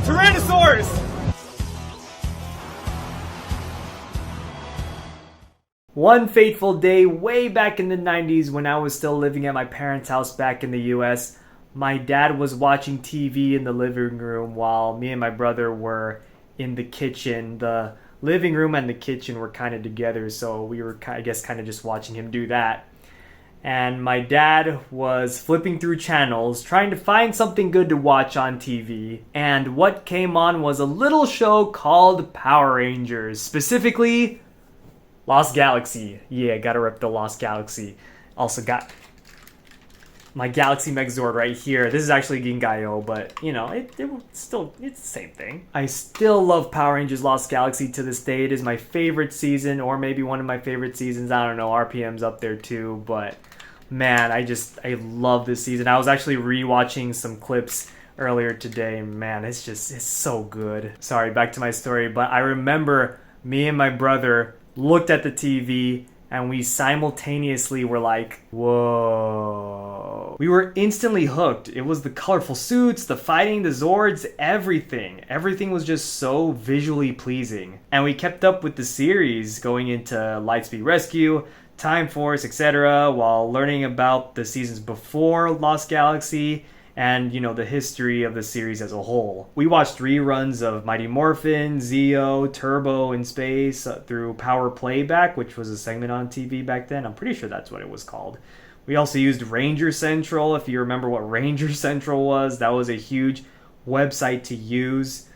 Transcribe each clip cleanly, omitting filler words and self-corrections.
Tyrannosaurus! One fateful day way back in the 90s when I was still living at my parents' house back in the US, my dad was watching TV in the living room while me and my brother were in the kitchen. The living room and the kitchen were kind of together, so we were, I guess, kind of just watching him do that. And my dad was flipping through channels, trying to find something good to watch on TV. And what came on was a little show called Power Rangers, specifically Lost Galaxy. Yeah, gotta rep the Lost Galaxy. Also got my Galaxy Megazord right here. This is actually Gingayo, but you know, it's the same thing. I still love Power Rangers Lost Galaxy to this day. It is my favorite season, or maybe one of my favorite seasons. I don't know, RPM's up there too, but man, I love this season. I was actually rewatching some clips earlier today. Man, it's so good. Sorry, back to my story, but I remember me and my brother looked at the TV and we simultaneously were like, whoa. We were instantly hooked. It was the colorful suits, the fighting, the Zords, everything. Everything was just so visually pleasing. And we kept up with the series going into Lightspeed Rescue, Time Force, etc., while learning about the seasons before Lost Galaxy and, you know, the history of the series as a whole. We watched reruns of Mighty Morphin, Zeo, Turbo in Space through Power Playback, which was a segment on TV back then. I'm pretty sure that's what it was called. We also used Ranger Central, if you remember what Ranger Central was. That was a huge website to use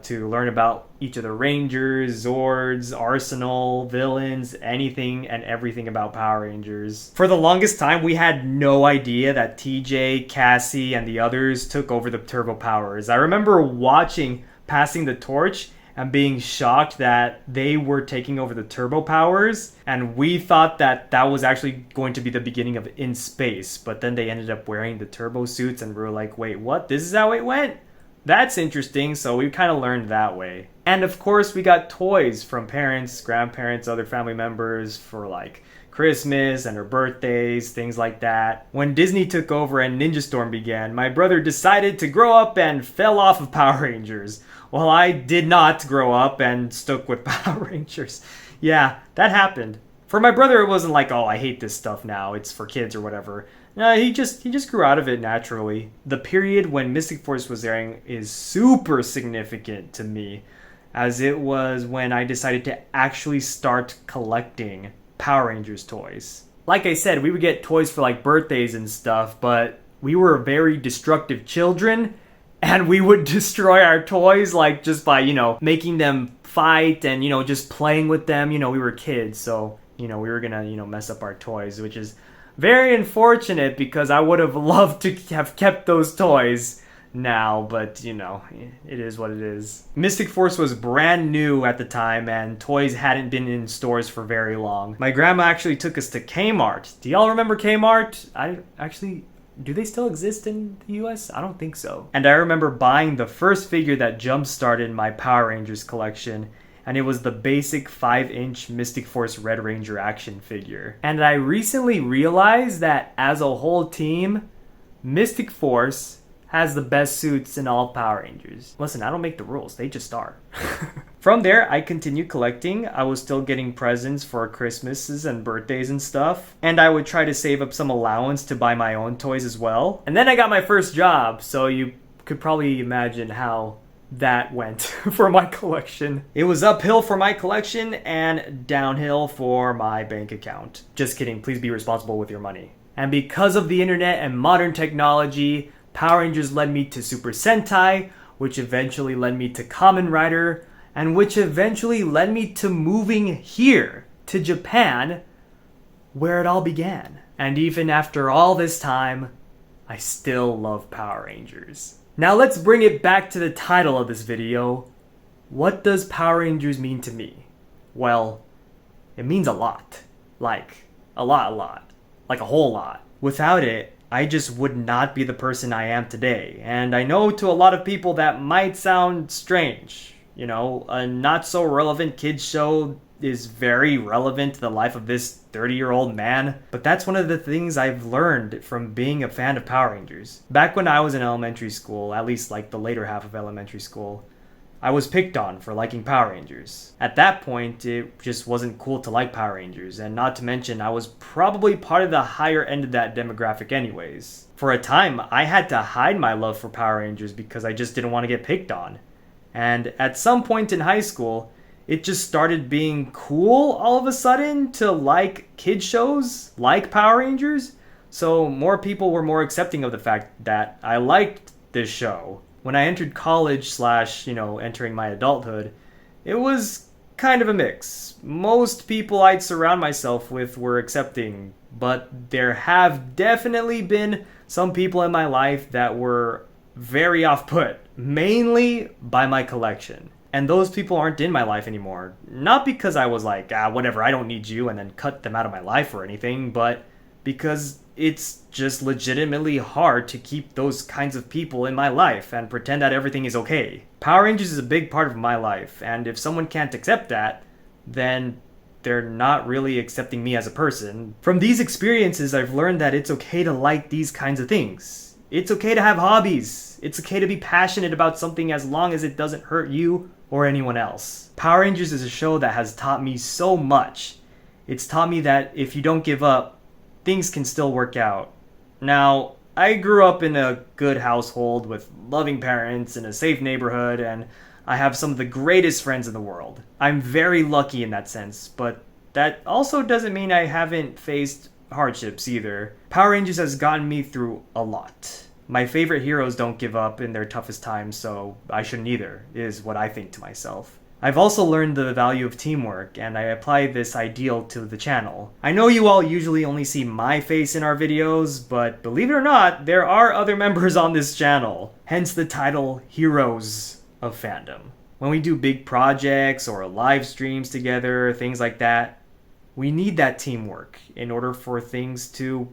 to learn about each of the Rangers, Zords, Arsenal, villains, anything and everything about Power Rangers. For the longest time, we had no idea that TJ, Cassie, and the others took over the Turbo Powers. I remember watching Passing the Torch and being shocked that they were taking over the Turbo Powers, and we thought that that was actually going to be the beginning of In Space, but then they ended up wearing the Turbo suits and we were like, wait, what? This is how it went? That's interesting, so we kind of learned that way. And of course, we got toys from parents, grandparents, other family members for like Christmas and her birthdays, things like that. When Disney took over and Ninja Storm began, my brother decided to grow up and fell off of Power Rangers, while I did not grow up and stuck with Power Rangers. Yeah, that happened. For my brother, it wasn't like, oh, I hate this stuff now, it's for kids or whatever. No, he just grew out of it naturally. The period when Mystic Force was airing is super significant to me, as it was when I decided to actually start collecting Power Rangers toys. Like I said, we would get toys for like birthdays and stuff, but we were very destructive children, and we would destroy our toys like just by, you know, making them fight and, you know, just playing with them. You know, we were kids, so, you know, we were gonna, you know, mess up our toys, which is very unfortunate because I would have loved to have kept those toys now, but you know, it is what it is. Mystic Force was brand new at the time and toys hadn't been in stores for very long. My grandma actually took us to Kmart. Do y'all remember Kmart? Do they still exist in the US? I don't think so. And I remember buying the first figure that jump-started my Power Rangers collection, and it was the basic 5-inch Mystic Force Red Ranger action figure. And I recently realized that as a whole team, Mystic Force has the best suits in all Power Rangers. Listen, I don't make the rules, they just are. From there, I continued collecting. I was still getting presents for Christmases and birthdays and stuff. And I would try to save up some allowance to buy my own toys as well. And then I got my first job, so you could probably imagine how that went for my collection. It was uphill for my collection and downhill for my bank account. Just kidding, please be responsible with your money. And because of the internet and modern technology, Power Rangers led me to Super Sentai, which eventually led me to Kamen Rider, and which eventually led me to moving here, to Japan, where it all began. And even after all this time, I still love Power Rangers. Now let's bring it back to the title of this video. What does Power Rangers mean to me? Well, it means a lot. Like, a lot. Like a whole lot. Without it, I just would not be the person I am today. And I know to a lot of people that might sound strange. You know, a not so relevant kids show is very relevant to the life of this 30-year-old man, but that's one of the things I've learned from being a fan of Power Rangers. Back when I was in elementary school, at least like the later half of elementary school, I was picked on for liking Power Rangers. At that point, it just wasn't cool to like Power Rangers, and not to mention I was probably part of the higher end of that demographic anyways. For a time, I had to hide my love for Power Rangers because I just didn't want to get picked on. And at some point in high school, it just started being cool all of a sudden to like kid shows like Power Rangers. So more people were more accepting of the fact that I liked this show. When I entered college / entering my adulthood, it was kind of a mix. Most people I'd surround myself with were accepting, but there have definitely been some people in my life that were very off-put, mainly by my collection. And those people aren't in my life anymore. Not because I was like, whatever, I don't need you, and then cut them out of my life or anything, but because it's just legitimately hard to keep those kinds of people in my life and pretend that everything is okay. Power Rangers is a big part of my life, and if someone can't accept that, then they're not really accepting me as a person. From these experiences, I've learned that it's okay to like these kinds of things. It's okay to have hobbies. It's okay to be passionate about something as long as it doesn't hurt you or anyone else. Power Rangers is a show that has taught me so much. It's taught me that if you don't give up, things can still work out. Now, I grew up in a good household with loving parents in a safe neighborhood, and I have some of the greatest friends in the world. I'm very lucky in that sense, but that also doesn't mean I haven't faced hardships either. Power Rangers has gotten me through a lot. My favorite heroes don't give up in their toughest times, so I shouldn't either, is what I think to myself. I've also learned the value of teamwork, and I apply this ideal to the channel. I know you all usually only see my face in our videos, but believe it or not, there are other members on this channel. Hence the title, Heroes of Fandom. When we do big projects or live streams together, things like that, we need that teamwork in order for things to,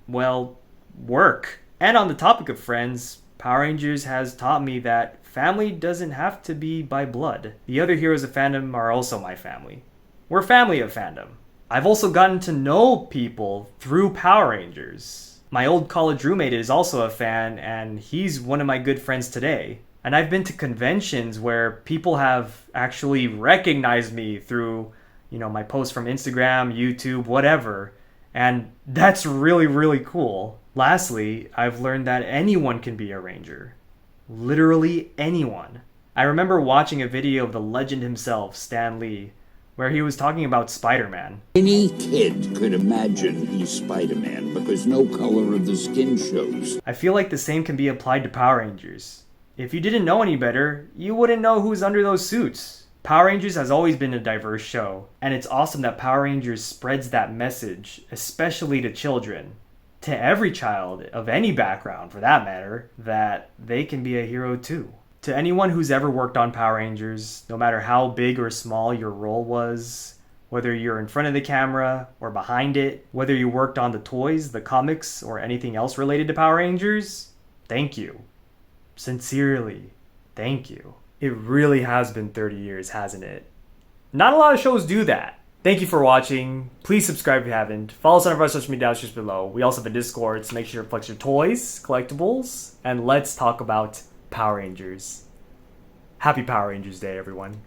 well, work. And on the topic of friends, Power Rangers has taught me that family doesn't have to be by blood. The other heroes of fandom are also my family. We're family of fandom. I've also gotten to know people through Power Rangers. My old college roommate is also a fan, and he's one of my good friends today. And I've been to conventions where people have actually recognized me through, my posts from Instagram, YouTube, whatever. And that's really, really cool. Lastly, I've learned that anyone can be a ranger. Literally anyone. I remember watching a video of the legend himself, Stan Lee, where he was talking about Spider-Man. Any kid could imagine he's Spider-Man because no color of the skin shows. I feel like the same can be applied to Power Rangers. If you didn't know any better, you wouldn't know who's under those suits. Power Rangers has always been a diverse show, and it's awesome that Power Rangers spreads that message, especially to children. To every child, of any background for that matter, that they can be a hero too. To anyone who's ever worked on Power Rangers, no matter how big or small your role was, whether you're in front of the camera or behind it, whether you worked on the toys, the comics, or anything else related to Power Rangers, thank you. Sincerely, thank you. It really has been 30 years, hasn't it? Not a lot of shows do that. Thank you for watching. Please subscribe if you haven't. Follow us on our social media just below. We also have a Discord, so make sure to flex your toys, collectibles, and let's talk about Power Rangers. Happy Power Rangers Day, everyone.